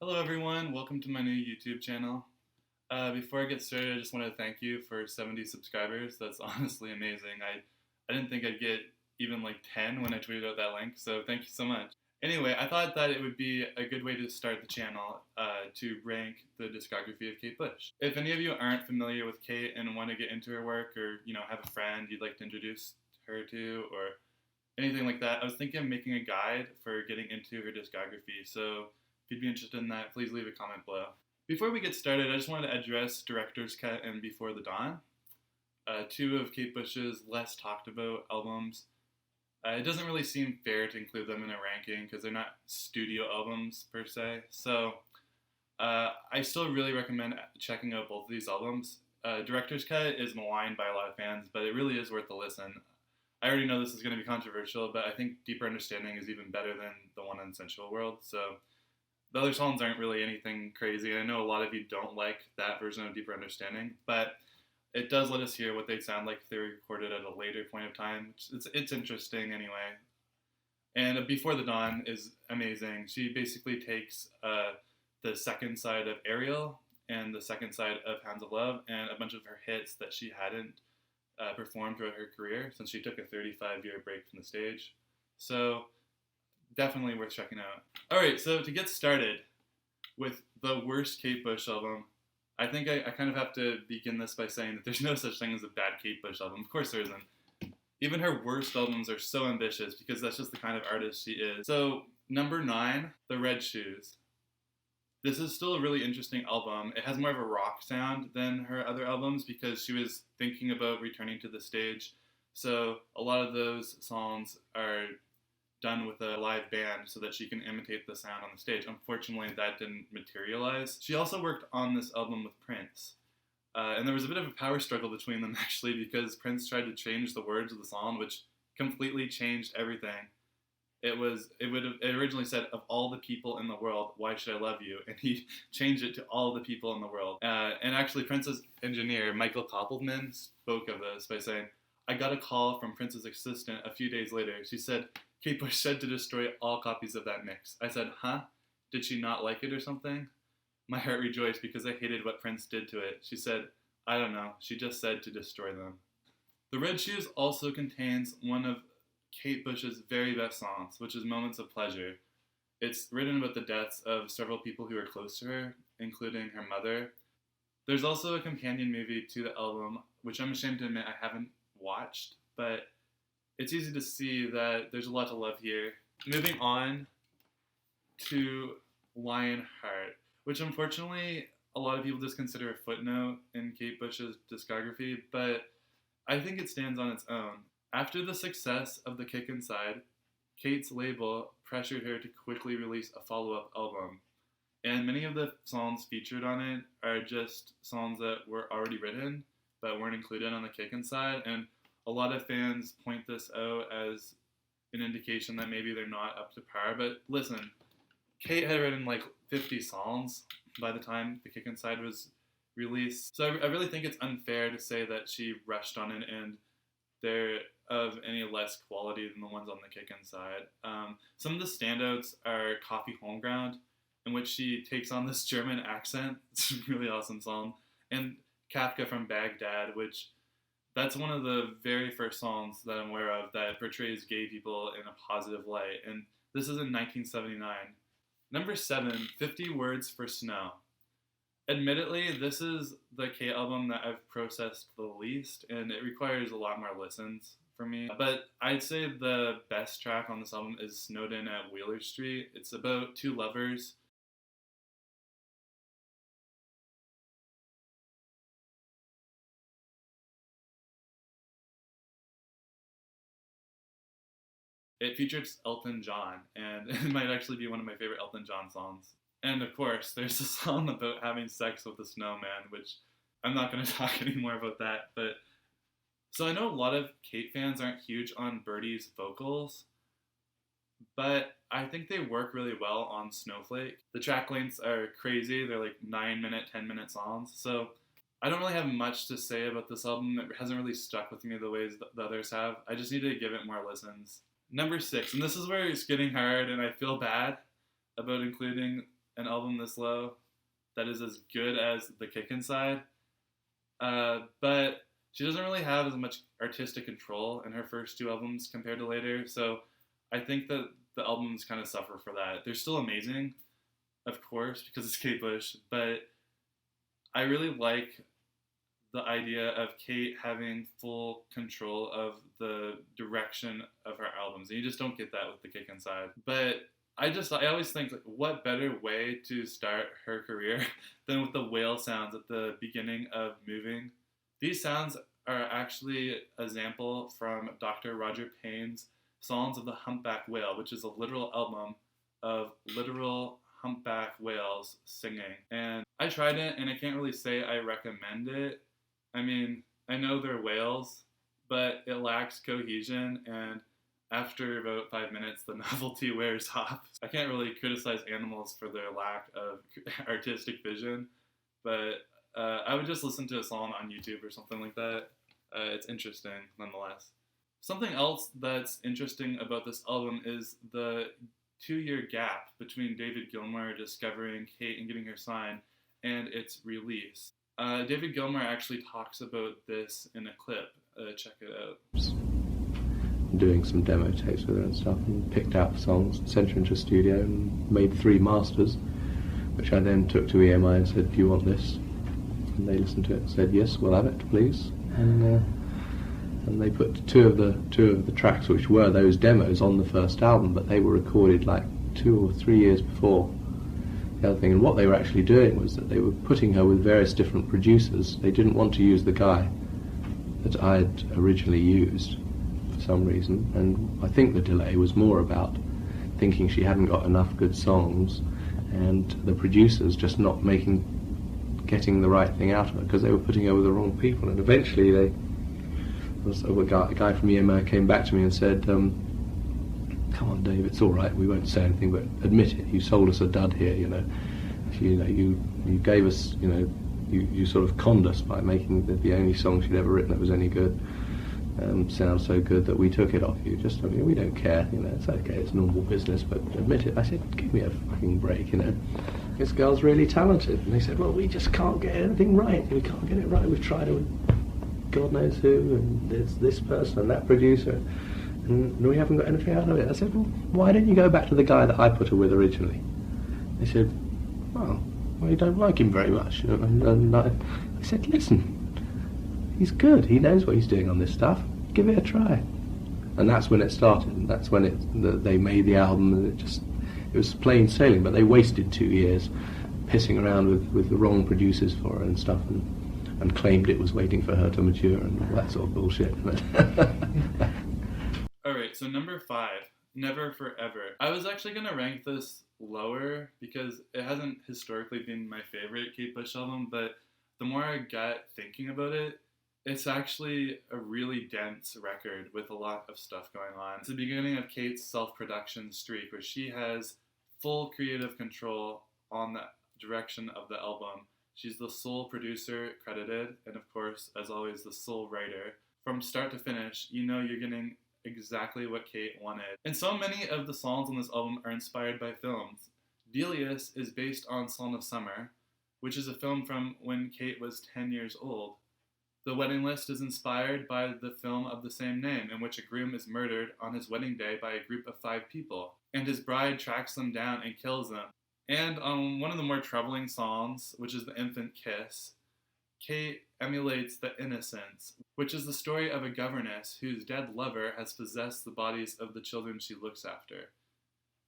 Hello everyone, welcome to my new YouTube channel. Before I get started, I just want to thank you for 70 subscribers. That's honestly amazing. I didn't think I'd get even like 10 when I tweeted out that link, so thank you so much. Anyway, I thought that it would be a good way to start the channel to rank the discography of Kate Bush. If any of you aren't familiar with Kate and want to get into her work or, have a friend you'd like to introduce her to or anything like that, I was thinking of making a guide for getting into her discography. So if you'd be interested in that, please leave a comment below. Before we get started, I just wanted to address Director's Cut and Before the Dawn, two of Kate Bush's less talked about albums. It doesn't really seem fair to include them in a ranking because they're not studio albums per se. So I still really recommend checking out both of these albums. Director's Cut is maligned by a lot of fans, but it really is worth a listen. I already know this is going to be controversial, but I think Deeper Understanding is even better than the one on Sensual World. So the other songs aren't really anything crazy. I know a lot of you don't like that version of Deeper Understanding, but it does let us hear what they'd sound like if they were recorded at a later point of time. It's interesting anyway. And Before the Dawn is amazing. She basically takes the second side of Ariel and the second side of Hounds of Love and a bunch of her hits that she hadn't performed throughout her career since she took a 35-year break from the stage. So definitely worth checking out. Alright, so to get started with the worst Kate Bush album, I think I kind of have to begin this by saying that there's no such thing as a bad Kate Bush album. Of course there isn't. Even her worst albums are so ambitious because that's just the kind of artist she is. So, number 9, The Red Shoes. This is still a really interesting album. It has more of a rock sound than her other albums because she was thinking about returning to the stage. So a lot of those songs are done with a live band so that she can imitate the sound on the stage. Unfortunately, that didn't materialize. She also worked on this album with Prince. And there was a bit of a power struggle between them actually because Prince tried to change the words of the song, which completely changed everything. It originally said, "Of all the people in the world, why should I love you?" And he changed it to "all the people in the world." And actually, Prince's engineer, Michael Koppelman, spoke of this by saying, "I got a call from Prince's assistant a few days later. She said, Kate Bush said to destroy all copies of that mix. I said, huh? Did she not like it or something? My heart rejoiced because I hated what Prince did to it. She said, I don't know. She just said to destroy them." The Red Shoes also contains one of Kate Bush's very best songs, which is Moments of Pleasure. It's written about the deaths of several people who were close to her, including her mother. There's also a companion movie to the album, which I'm ashamed to admit I haven't watched, but it's easy to see that there's a lot to love here. Moving on to Lionheart, which unfortunately a lot of people just consider a footnote in Kate Bush's discography, but I think it stands on its own. After the success of The Kick Inside, Kate's label pressured her to quickly release a follow-up album. And many of the songs featured on it are just songs that were already written but weren't included on The Kick Inside. And a lot of fans point this out as an indication that maybe they're not up to par. But listen, Kate had written like 50 songs by the time The Kick Inside was released. So I really think it's unfair to say that she rushed on it and they're of any less quality than the ones on The Kick Inside. Some of the standouts are Coffee Homeground, in which she takes on this German accent. It's a really awesome song. And Kafka from Baghdad, which that's one of the very first songs that I'm aware of that portrays gay people in a positive light. And this is in 1979. Number 7, 50 Words for Snow. Admittedly, this is the Kate album that I've processed the least, and it requires a lot more listens for me. But I'd say the best track on this album is Snowden at Wheeler Street. It's about two lovers. It features Elton John, and it might actually be one of my favorite Elton John songs. And of course, there's a song about having sex with a snowman, which I'm not going to talk anymore about that. But so I know a lot of Kate fans aren't huge on Birdie's vocals, but I think they work really well on Snowflake. The track lengths are crazy. They're like 9-minute, 10-minute songs. So I don't really have much to say about this album. It hasn't really stuck with me the ways the others have. I just need to give it more listens. Number 6, and this is where it's getting hard, and I feel bad about including an album this low that is as good as The Kick Inside. But she doesn't really have as much artistic control in her first two albums compared to later. So I think that the albums kind of suffer for that. They're still amazing, of course, because it's Kate Bush, but I really like the idea of Kate having full control of the direction of her albums. And you just don't get that with The Kick Inside. But I always think, like, what better way to start her career than with the whale sounds at the beginning of Moving. These sounds are actually a sample from Dr. Roger Payne's Songs of the Humpback Whale, which is a literal album of literal humpback whales singing. And I tried it, and I can't really say I recommend it. I mean, I know they're whales, but it lacks cohesion, and after about 5 minutes, the novelty wears off. I can't really criticize animals for their lack of artistic vision, but I would just listen to a song on YouTube or something like that. It's interesting, nonetheless. Something else that's interesting about this album is the 2-year gap between David Gilmour discovering Kate and getting her signed and its release. David Gilmour actually talks about this in a clip. Check it out. Doing some demo tapes with her and stuff, and picked out songs, sent her into a studio and made 3 masters, which I then took to EMI and said, "Do you want this?" And they listened to it and said, "Yes, we'll have it, please." And they put two of the tracks, which were those demos, on the first album, but they were recorded like 2 or 3 years before the other thing. And what they were actually doing was that they were putting her with various different producers. They didn't want to use the guy that I had originally used for some reason, and I think the delay was more about thinking she hadn't got enough good songs, and the producers just not getting the right thing out of her because they were putting her with the wrong people. And eventually a guy from EMI came back to me and said, "Come on, Dave, it's all right. We won't say anything, but admit it. You sold us a dud here. You gave us, you sort of conned us by making the only song she'd ever written that was any good sound so good that we took it off you. We don't care. It's okay. It's normal business, but admit it." I said, "Give me a fucking break. This girl's really talented." And they said, "Well, we just can't get anything right. We can't get it right. We've tried it with God knows who, and there's this person and that producer, and we haven't got anything out of it." I said, "Well, why didn't you go back to the guy that I put her with originally?" They said, "Well, you don't like him very much." And I said, "Listen, he's good. He knows what he's doing on this stuff. Give it a try." And that's when it started. And that's when they made the album, and it was plain sailing. But they wasted 2 years pissing around with the wrong producers for her and stuff, and claimed it was waiting for her to mature and all that sort of bullshit. Alright, so number 5, Never Forever. I was actually going to rank this lower because it hasn't historically been my favorite Kate Bush album, but the more I got thinking about it, it's actually a really dense record with a lot of stuff going on. It's the beginning of Kate's self-production streak, where she has full creative control on the direction of the album. She's the sole producer credited, and of course, as always, the sole writer. From start to finish, you're getting exactly what Kate wanted. And so many of the songs on this album are inspired by films. Delius is based on Song of Summer, which is a film from when Kate was 10 years old. The Wedding List is inspired by the film of the same name, in which a groom is murdered on his wedding day by a group of 5 people, and his bride tracks them down and kills them. And on one of the more troubling songs, which is The Infant Kiss, Kate emulates The Innocents, which is the story of a governess whose dead lover has possessed the bodies of the children she looks after.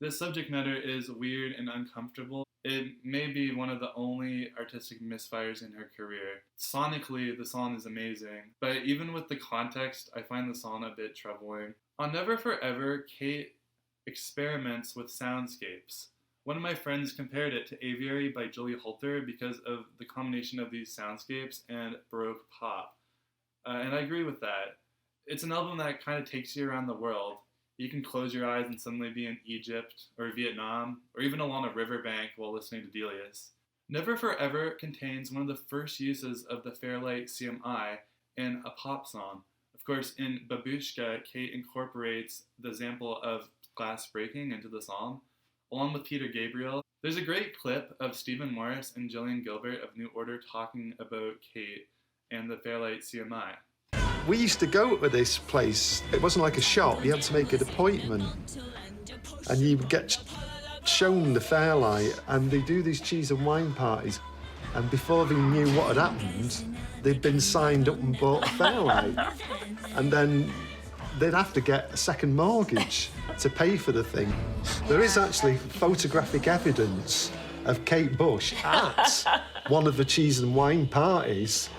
This subject matter is weird and uncomfortable. It may be one of the only artistic misfires in her career. Sonically, the song is amazing, but even with the context, I find the song a bit troubling. On Never Forever, Kate experiments with soundscapes. One of my friends compared it to Aviary by Julie Holter because of the combination of these soundscapes and Baroque pop. And I agree with that. It's an album that kind of takes you around the world. You can close your eyes and suddenly be in Egypt or Vietnam or even along a riverbank while listening to Delius. Never Forever contains one of the first uses of the Fairlight CMI in a pop song. Of course, in Babushka, Kate incorporates the sample of glass breaking into the song. along with Peter Gabriel. There's a great clip of Stephen Morris and Gillian Gilbert of New Order talking about Kate and the Fairlight CMI. We used to go to this place. It wasn't like a shop. You had to make an appointment. And you would get shown the Fairlight, and they do these cheese and wine parties. And before they knew what had happened, they'd been signed up and bought a Fairlight. And then they'd have to get a second mortgage to pay for the thing. There is actually photographic evidence of Kate Bush at one of the cheese and wine parties,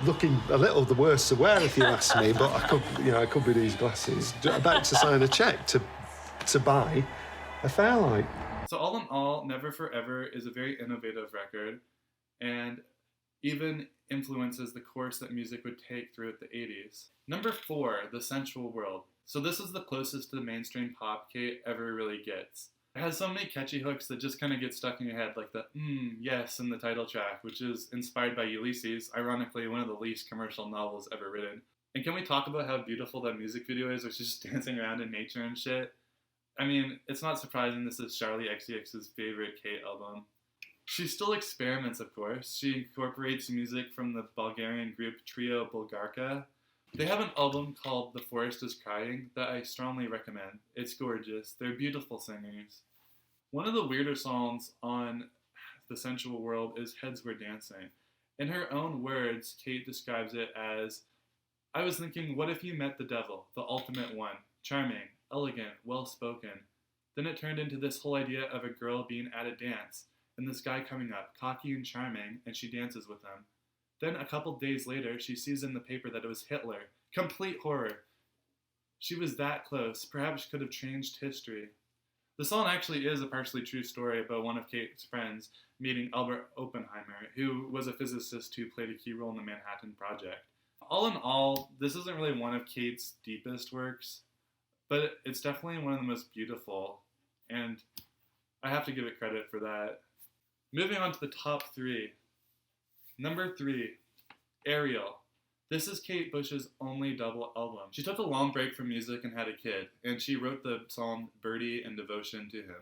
looking a little the worse for wear, if you ask me, but I could be these glasses, about to sign a cheque to buy a Fairlight. So all in all, Never Forever is a very innovative record, and even influences the course that music would take throughout the 80s. Number 4, The Sensual World. So this is the closest to the mainstream pop Kate ever really gets. It has so many catchy hooks that just kind of get stuck in your head, like the yes in the title track, which is inspired by Ulysses, ironically one of the least commercial novels ever written. And can we talk about how beautiful that music video is, which is just dancing around in nature and shit? I mean, it's not surprising this is Charli XCX's favorite Kate album. She still experiments, of course. She incorporates music from the Bulgarian group Trio Bulgarka. They have an album called The Forest is Crying that I strongly recommend. It's gorgeous. They're beautiful singers. One of the weirder songs on The Sensual World is Heads Were Dancing. In her own words, Kate describes it as, I was thinking, what if you met the devil, the ultimate one, charming, elegant, well-spoken. Then it turned into this whole idea of a girl being at a dance, and this guy coming up, cocky and charming, and she dances with him. Then a couple days later, she sees in the paper that it was Hitler. Complete horror. She was that close. Perhaps she could have changed history. The song actually is a partially true story about one of Kate's friends meeting Albert Oppenheimer, who was a physicist who played a key role in the Manhattan Project. All in all, this isn't really one of Kate's deepest works, but it's definitely one of the most beautiful, and I have to give it credit for that. Moving on to the top 3. Number 3, Ariel. This is Kate Bush's only double album. She took a long break from music and had a kid, and she wrote the song Birdie in devotion to him.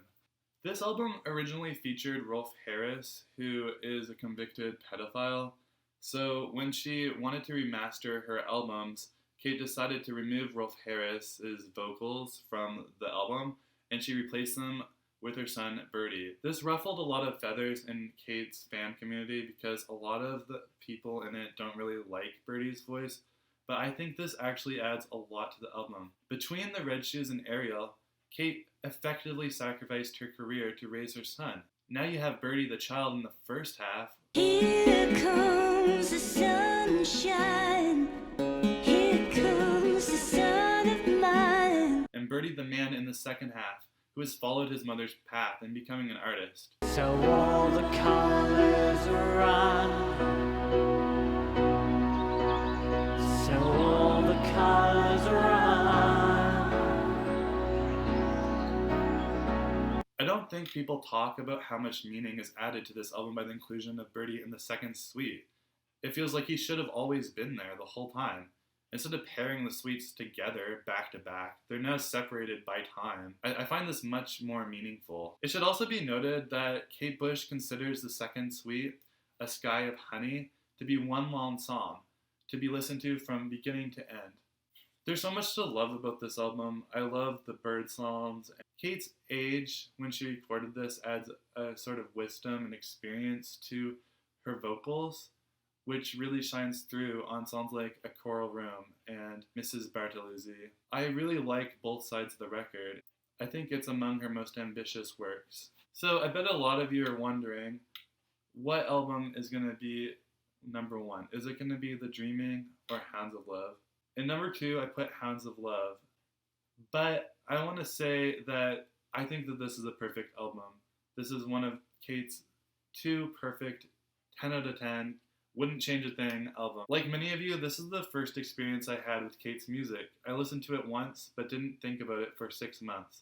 This album originally featured Rolf Harris, who is a convicted pedophile, so when she wanted to remaster her albums, Kate decided to remove Rolf Harris's vocals from the album, and she replaced them with her son, Birdie. This ruffled a lot of feathers in Kate's fan community because a lot of the people in it don't really like Birdie's voice, but I think this actually adds a lot to the album. Between The Red Shoes and Ariel, Kate effectively sacrificed her career to raise her son. Now you have Birdie the child in the first half. Here comes the sunshine, here comes the sun of mine. And Birdie the man in the second half, who has followed his mother's path in becoming an artist. So all the colors run. So all the colors run. I don't think people talk about how much meaning is added to this album by the inclusion of Birdie in the second suite. It feels like he should have always been there the whole time. Instead of pairing the suites together back to back, they're now separated by time. I find this much more meaningful. It should also be noted that Kate Bush considers the second suite, A Sky of Honey, to be one long song, to be listened to from beginning to end. There's so much to love about this album. I love the bird songs. Kate's age, when she recorded this, adds a sort of wisdom and experience to her vocals, which really shines through on songs like A Choral Room and Mrs. Bartoluzzi. I really like both sides of the record. I think it's among her most ambitious works. So I bet a lot of you are wondering, what album is going to be number 1? Is it going to be The Dreaming or Hounds of Love? In number 2, I put Hounds of Love. But I want to say that I think that this is a perfect album. This is one of Kate's 2 perfect 10 out of 10 wouldn't change a thing album. Like many of you, this is the first experience I had with Kate's music. I listened to it once, but didn't think about it for 6 months.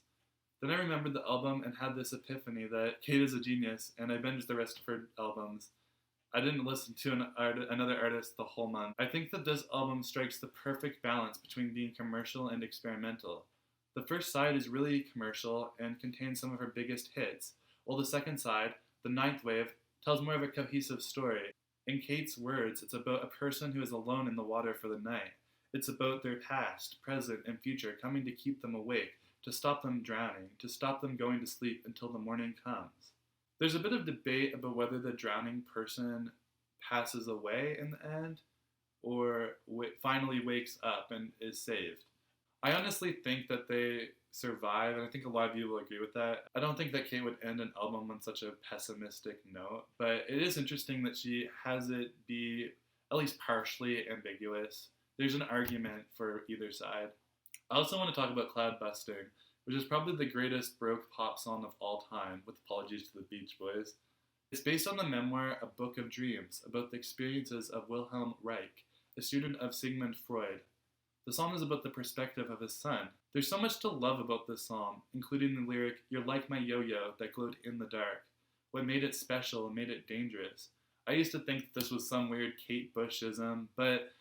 Then I remembered the album and had this epiphany that Kate is a genius, and I binged the rest of her albums. I didn't listen to another artist the whole month. I think that this album strikes the perfect balance between being commercial and experimental. The first side is really commercial and contains some of her biggest hits, while the second side, the ninth wave, tells more of a cohesive story. In Kate's words, it's about a person who is alone in the water for the night. It's about their past, present, and future coming to keep them awake, to stop them drowning, to stop them going to sleep until the morning comes. There's a bit of debate about whether the drowning person passes away in the end or finally wakes up and is saved. I honestly think that they survive, and I think a lot of you will agree with that. I don't think that Kate would end an album on such a pessimistic note, but it is interesting that she has it be at least partially ambiguous. There's an argument for either side. I also want to talk about Cloud Busting, which is probably the greatest Baroque pop song of all time, with apologies to the Beach Boys. It's based on the memoir A Book of Dreams, about the experiences of Wilhelm Reich, a student of Sigmund Freud. The song is about the perspective of his son. There's so much to love about this song, including the lyric, "You're like my yo-yo that glowed in the dark." What made it special and made it dangerous. I used to think this was some weird Kate Bushism, but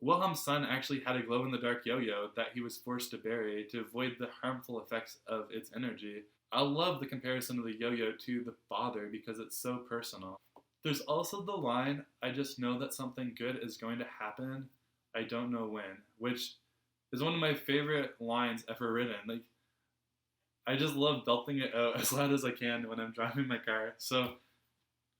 Wilhelm's son actually had a glow-in-the-dark yo-yo that he was forced to bury to avoid the harmful effects of its energy. I love the comparison of the yo-yo to the father because it's so personal. There's also the line, "I just know that something good is going to happen. I don't know when," which is one of my favorite lines ever written. Like, I just love belting it out as loud as I can when I'm driving my car. So,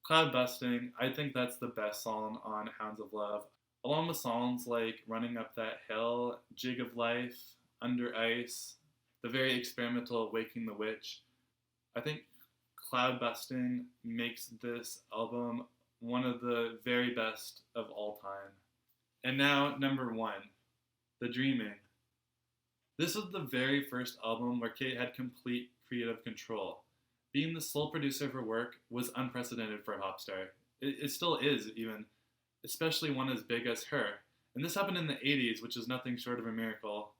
Cloud Busting, I think that's the best song on Hounds of Love. Along with songs like Running Up That Hill, Jig of Life, Under Ice, the very experimental Waking the Witch, I think Cloud Busting makes this album one of the very best of all time. And now, number 1, The Dreaming. This was the very first album where Kate had complete creative control. Being the sole producer of her work was unprecedented for a pop star. It still is, even, especially one as big as her. And this happened in the 80s, which is nothing short of a miracle.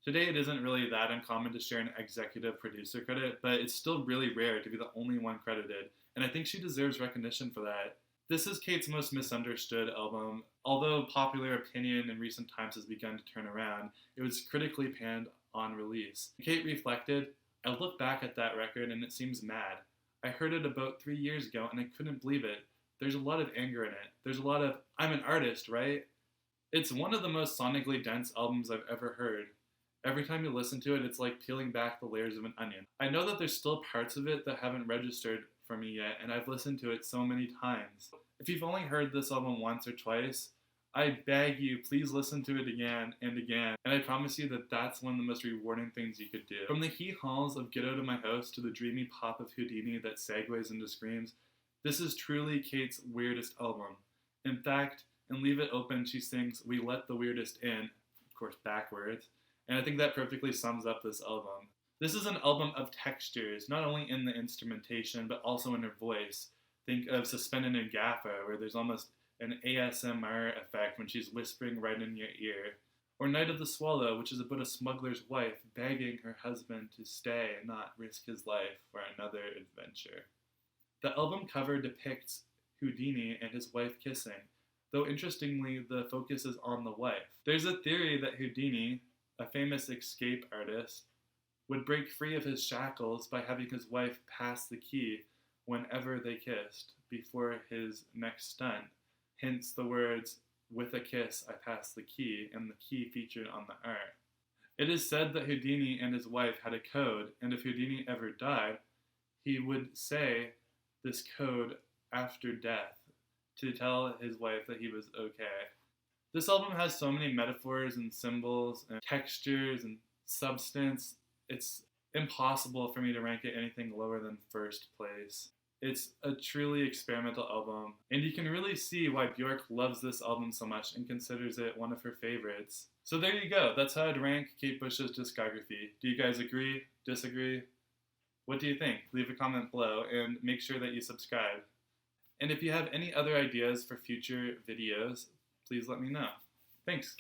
Today, it isn't really that uncommon to share an executive producer credit, but it's still really rare to be the only one credited, and I think she deserves recognition for that. This is Kate's most misunderstood album. Although popular opinion in recent times has begun to turn around, it was critically panned on release. Kate reflected, "I look back at that record and it seems mad. I heard it about 3 years ago and I couldn't believe it. There's a lot of anger in it. There's a lot of, I'm an artist, right?" It's one of the most sonically dense albums I've ever heard. Every time you listen to it, it's like peeling back the layers of an onion. I know that there's still parts of it that haven't registered for me yet, and I've listened to it so many times. If you've only heard this album once or twice, I beg you, please listen to it again and again, and I promise you that that's one of the most rewarding things you could do. From the hee-haws of Get Out of My House to the dreamy pop of Houdini that segues into screams, this is truly Kate's weirdest album. In fact, in Leave It Open, she sings, "We let the weirdest in," of course backwards, and I think that perfectly sums up this album. This is an album of textures, not only in the instrumentation, but also in her voice. Think of Suspended in Gaffa, where there's almost an ASMR effect when she's whispering right in your ear. Or Night of the Swallow, which is about a smuggler's wife begging her husband to stay and not risk his life for another adventure. The album cover depicts Houdini and his wife kissing, though interestingly, the focus is on the wife. There's a theory that Houdini, a famous escape artist, would break free of his shackles by having his wife pass the key whenever they kissed before his next stunt. Hence the words, "With a kiss, I pass the key," and the key featured on the art. It is said that Houdini and his wife had a code, and if Houdini ever died, he would say this code after death to tell his wife that he was okay. This album has so many metaphors and symbols and textures and substance. It's impossible for me to rank it anything lower than first place. It's a truly experimental album, and you can really see why Björk loves this album so much and considers it one of her favorites. So there you go, that's how I'd rank Kate Bush's discography. Do you guys agree? Disagree? What do you think? Leave a comment below, and make sure that you subscribe. And if you have any other ideas for future videos, please let me know. Thanks!